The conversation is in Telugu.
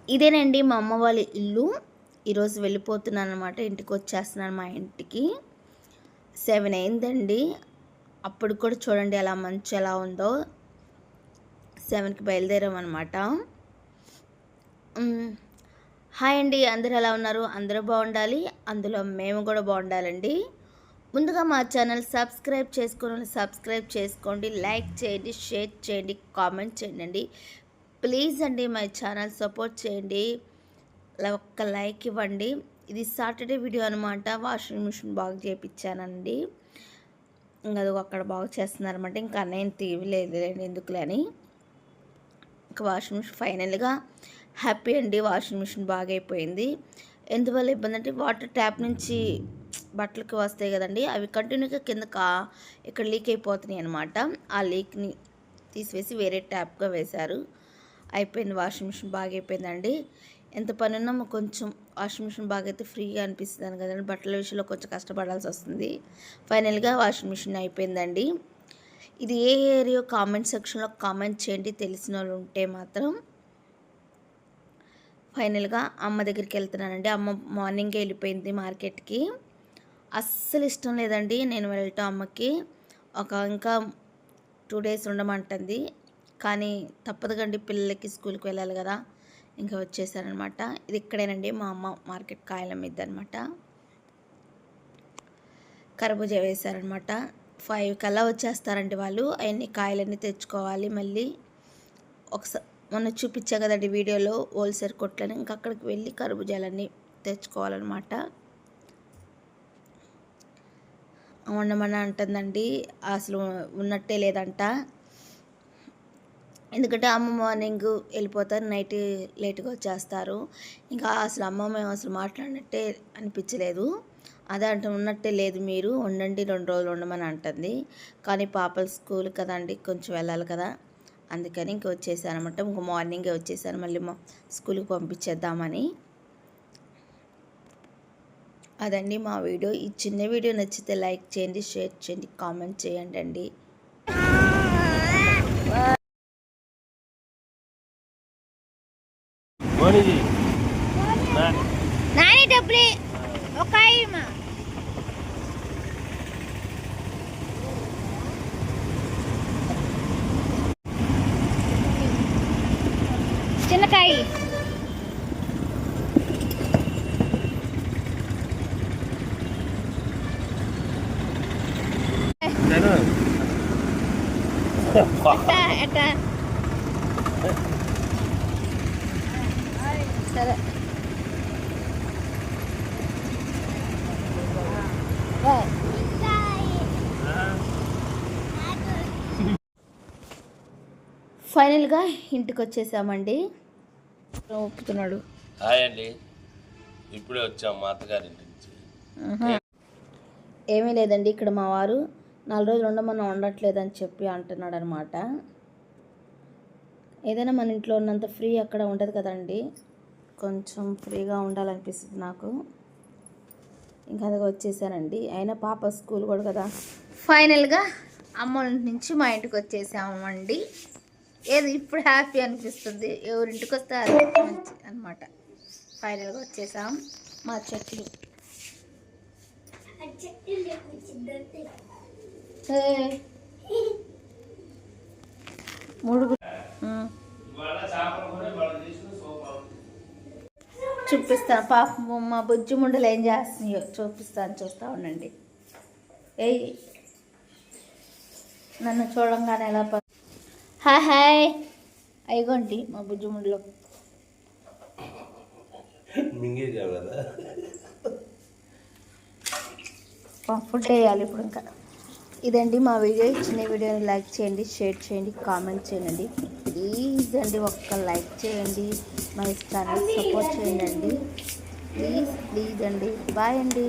ఇదేనండి మా అమ్మ వాళ్ళ ఇల్లు. ఈరోజు వెళ్ళిపోతున్నాను అనమాట. ఇంటికి వచ్చేస్తున్నాను. మా ఇంటికి 7 అయిందండి. అప్పుడు కూడా చూడండి ఎలా మంచు ఎలా ఉందో. 7కి బయలుదేరామన్నమాట. హాయ్ అండి, అందరూ ఎలా ఉన్నారు? అందరూ బాగుండాలి, అందులో మేము కూడా బాగుండాలండి. ముందుగా మా ఛానల్ సబ్స్క్రైబ్ చేసుకోండి, లైక్ చేయండి, షేర్ చేయండి, కామెంట్ చేయండి. ప్లీజ్ అండి మై ఛానల్ సపోర్ట్ చేయండి, ఒక్క లైక్ ఇవ్వండి. ఇది సాటర్డే వీడియో అనమాట. వాషింగ్ మిషన్ బాగు చేయించానండి. ఇంకా అది అక్కడ బాగు చేస్తున్నారనమాట. ఇంకా నేను తీయలేదు ఎందుకులే అని. ఇంకా వాషింగ్ మిషన్ ఫైనల్గా హ్యాపీ అండి. వాషింగ్ మిషన్ బాగా అయిపోయింది. ఎందువల్ల ఇబ్బంది అంటే వాటర్ ట్యాప్ నుంచి బట్టలకి వస్తాయి కదండి, అవి కంటిన్యూగా కిందకి ఇక్కడ లీక్ అయిపోతున్నాయి అనమాట. ఆ లీక్ని తీసివేసి వేరే ట్యాప్గా వేశారు. అయిపోయింది. వాషింగ్ మిషన్ బాగా అయిపోయిందండి. ఎంత పని ఉన్నా కొంచెం వాషింగ్ మిషన్ బాగా అయితే ఫ్రీగా అనిపిస్తుంది కదండి. బట్టల విషయంలో కొంచెం కష్టపడాల్సి వస్తుంది. ఫైనల్గా వాషింగ్ మిషన్ అయిపోయిందండి. ఇది ఏ ఏరియా కామెంట్ సెక్షన్లో కామెంట్ చేయండి, తెలిసిన వాళ్ళు ఉంటే మాత్రం. ఫైనల్గా అమ్మ దగ్గరికి వెళ్తున్నానండి. అమ్మ మార్నింగే వెళ్ళిపోయింది మార్కెట్కి. అస్సలు ఇష్టం లేదండి నేను వెళ్ళటం. అమ్మకి ఇంకా 2 days ఉండమంటుంది. కానీ తప్పదు కండి, పిల్లలకి స్కూల్కి వెళ్ళాలి కదా. ఇంకా వచ్చేసారనమాట. ఇది ఇక్కడేనండి మా అమ్మ మార్కెట్ కాయల మీద అనమాట. కర్బూజా వేశారనమాట. 5 కల్లా వచ్చేస్తారండి వాళ్ళు. అవన్నీ కాయలన్నీ తెచ్చుకోవాలి. మళ్ళీ ఒకసారి మొన్న చూపించా కదండి వీడియోలో హోల్సేల్ కొట్లని, ఇంకా అక్కడికి వెళ్ళి కర్బూజాలన్నీ తెచ్చుకోవాలన్నమాట. ఉండమని అంటుందండి. అసలు ఉన్నట్టే లేదంట. ఎందుకంటే అమ్మ మార్నింగ్ వెళ్ళిపోతారు, నైట్ లేట్గా వచ్చేస్తారు. ఇంకా అసలు అమ్మ మేము అసలు మాట్లాడినట్టే అనిపించలేదు. అదే అంటే ఉన్నట్టే లేదు, మీరు ఉండండి 2 రోజులు ఉండమని అంటుంది. కానీ పాపల స్కూల్ కదండి, కొంచెం వెళ్ళాలి కదా, అందుకని ఇంక వచ్చేసాను అనమాట. ఇంక మార్నింగే వచ్చేసాను, మళ్ళీ మా స్కూల్కి పంపించేద్దామని. అదండి మా వీడియో. ఈ చిన్న వీడియో నచ్చితే లైక్ చేయండి, షేర్ చేయండి, కామెంట్ చేయండి అండి. నాని డబ్బులు ఒక చిన్నకాయ ఎట్టా సరే. ఫైనల్గా ఇంటికి వచ్చేసామండి. ఒప్పుతున్నాడు. హాయ్ అండి, ఇప్పుడే వచ్చాము మా అత్తగారి ఇంటి నుంచి. ఏమీ లేదండి, ఇక్కడ మా వారు 4 రోజులు ఉండమన్నా ఉండట్లేదని చెప్పి అంటున్నాడు అనమాట. ఏదైనా మన ఇంట్లో ఉన్నంత ఫ్రీ అక్కడ ఉండదు కదండి. కొంచెం ఫ్రీగా ఉండాలనిపిస్తుంది నాకు. ఇంకా అది వచ్చేసానండి. అయినా పాప స్కూల్ కూడా కదా. ఫైనల్గా అమ్మ నుంచి మా ఇంటికి వచ్చేసామండి. ఏది ఇప్పుడు హ్యాపీ అనిపిస్తుంది. ఎవరింటికి వస్తే అది మంచి అనమాట. ఫైనల్గా వచ్చేసాం. మా చెట్లు చూపిస్తాను. పాప మా బుజ్జి ముండలు ఏం చేస్తున్నాయో చూపిస్తాను, చూస్తూ ఉండండి. నన్ను చూడంగానే ఎలా హాయ్ హాయ్ అయిగోండి మా బుజ్జి ముండలు ఫుడ్ వేయాలి ఇప్పుడు. ఇంకా ఇదండి మా వీడియో. చిన్న వీడియోని లైక్ చేయండి, షేర్ చేయండి, కామెంట్ చేయండి. ప్లీజ్ అండి ఒక్క లైక్ చేయండి, మా ఛానల్ సపోర్ట్ చేయండి. ప్లీజ్ అండి. బాయ్ అండి.